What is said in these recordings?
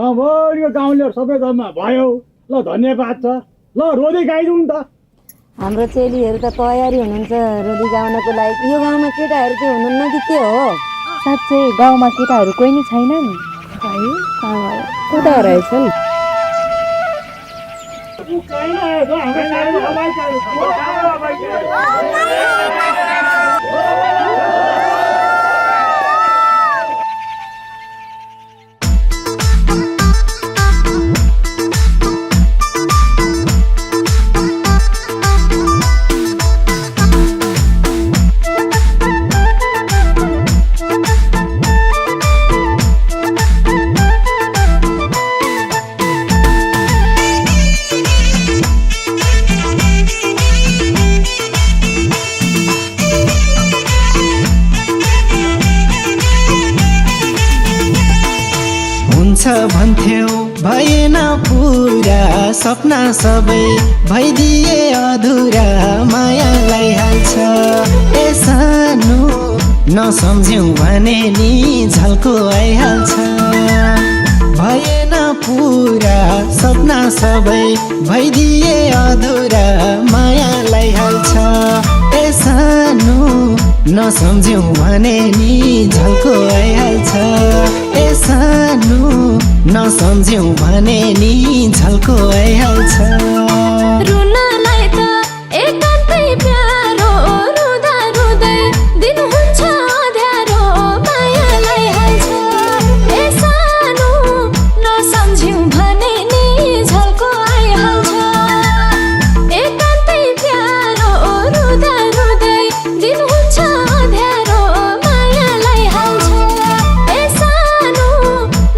गाउँभरिको गाउँले सबै जम्मा भयो। ल धन्यवाद छ। ल रोदी गाइदिउँ नि त। हाम्रो चेलीहरू त तयारी हुनुहुन्छ रोदी गाउनको लागि। यो गाउँमा केटाहरू चाहिँ हुनुहुन्न कि के हो? साँच्चै गाउँमा केटाहरू कोही नि छैनन् है? कता रहेछन्? भन्थ्यौ भएन पुरा सपना सबै भइदिए अधुरा मायालाई हाल्छ ए सानो नसम्झ्यौ भने नि झल्को आइहाल्छ भएन पुरा सपना सबै भइदिए अधुरा मायालाई हाल्छ ए सानो नसम्झ्यौ भने नि झल्को आइहाल्छ ए सानो नसम्झ्यौ भने नि झल्को आइहाल्छ रुनलाई त एकान्तै प्यारो रुँदा रुँदै दिन हुन्छ अँध्यारो मायालाई हाल्छ ए सानो नसम्झ्यौ भने नि झल्को आइहाल्छ एकान्तै प्यारो रुँदा रुँदै दिन हुन्छ अँध्यारो मायालाई हाल्छ ए सानो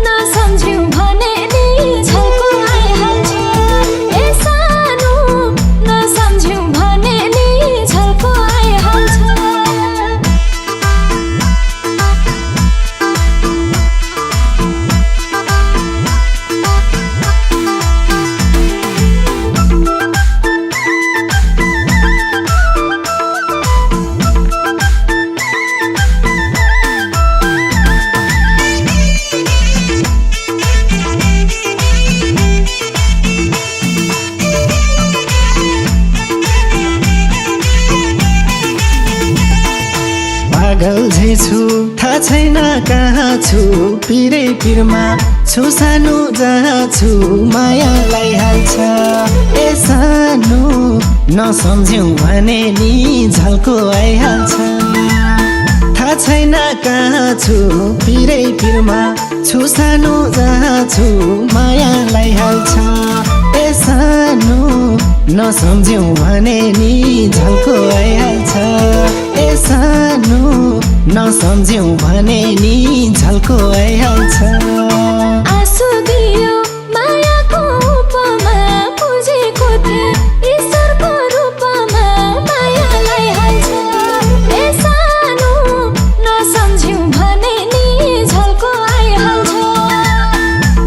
नसम्झ्यौ भने नि झल्को आइहाल्छ ए सानो नसम्झ्यौ भने नि झल्को आइहाल्छ पागल झै छु थाहा छैन कहाँ छु पिरै पिरमा छु सानो जहाँ छु मायालाई हाल्छ ए सानो नसम्झ्यौ भने नि झल्को आइहाल्छ थाहा छैन कहाँ छु पिरै पिरमा छु सानो जहाँ छु मायालाई हाल्छ ए सानो नसम्झ्यौ भने नि झल्को आइहाल्छ ए सानो नसम्झ्यौ भने नि झल्को आइहाल्छ आँसु दियो मायाको उपमा बुझेको थिएँ ईश्वरको रूपमा मायालाई हाल्छ ए सानो नसम्झ्यौ भने नि झल्को आइहाल्छ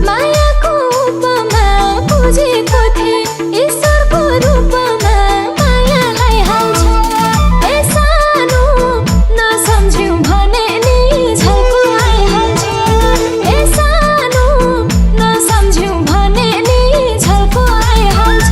मायाको उपमा बुझेको थिएँ ईश्वरको रूपमा मायालाई हाल्छ ए सानो नसम्झ्यौ भने नि झल्को आइहाल्छ ए सानो नसम्झ्यौ भने नि झल्को आइहाल्छ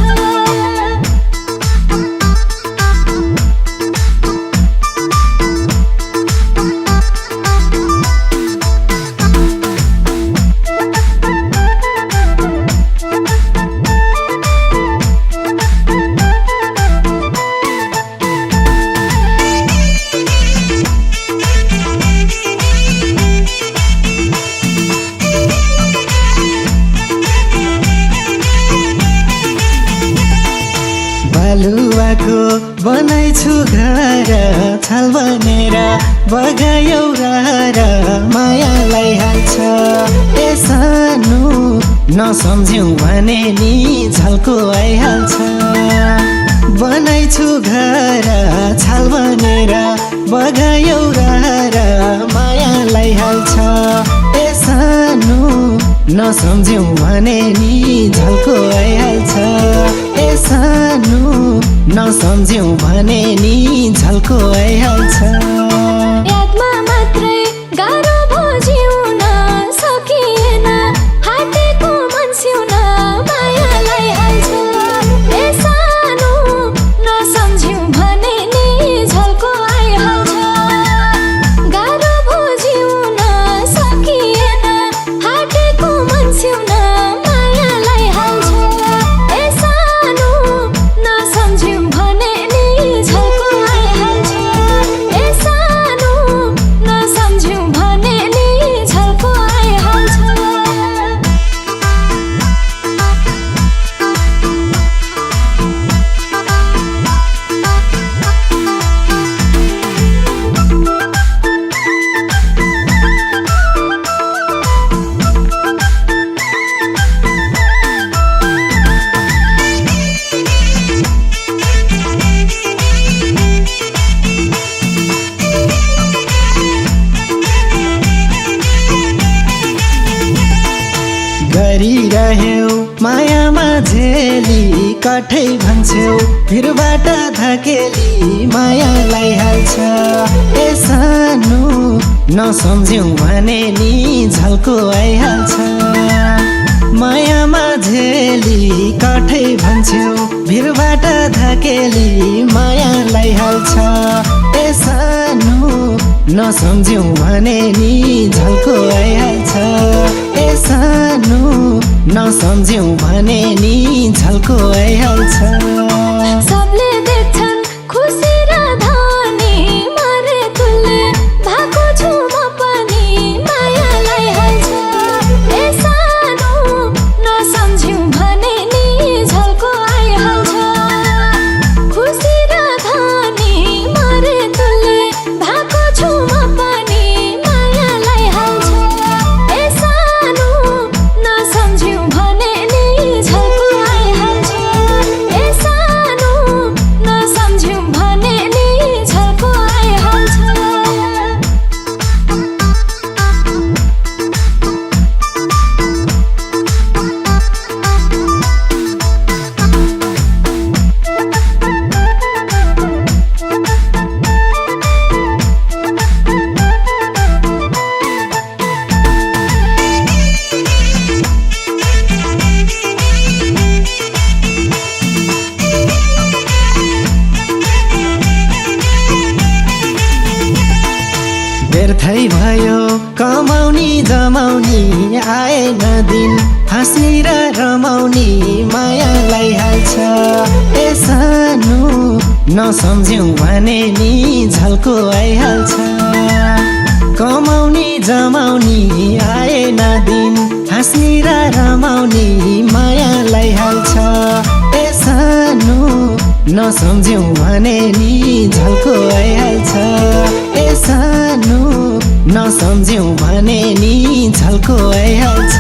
बालुवाको बनाइछु घर छाल बनेर बगायौ र मायालाई हाल्छ ए सानो नसम्झ्यौ भने नि झल्को आइहाल्छ बनाइछु घर छाल बनेर बगायौ र मायालाई हाल्छ ए सानो नसम्झ्यौ भने नि झल्को आइहाल्छ ए सानो नसम्झ्यौ भने नि झल्को आइहाल्छ यादमा मात्रै गाह्रो भो जिउन सकिएन हातेको काठै भन्छौ भिरबाट धकेली मायालाई हाल्छ ए सानो नसम्झ्यौ भने नि झल्को आइहाल्छ मायामा झेली काठै भन्छौ भिरबाट धकेली मायालाई हाल्छ ए सानो नसम्झ्यौ भने नि झल्को आइहाल्छ ए सानो नसम्झ्यौ भने नि झल्को आइहाल्छ सबले देख्छन् खुसी र धनी मरे तुले भएको छु म पनि मायालाई हाल्छ ए सानो नसम्झ्यौ भने नि झल्को आइहाल्छ खुसी र धनी मरे तुले भएको छु म पनि मायालाई हाल्छ ए सानो नसम्झ्यौ भने नि झल्को आइहाल्छ ए सानो नसम्झ्यौ भने नि झल्को आइहाल्छ व्यर्थै भयो कमाउनी जमाउनी आएन दिन हाँस्ने र रमाउनी मायालाई हाल्छ ए सानो नसम्झ्यौ भने नि झल्को आइहाल्छ कमाउनी जमाउनी आएन दिन हाँस्ने र रमाउनी मायालाई हाल्छ ए सानो नसम्झ्यौ भने नि झल्को आइहाल्छ ए सानो नसम्झ्यौ भने नि झल्को आइहाल्छ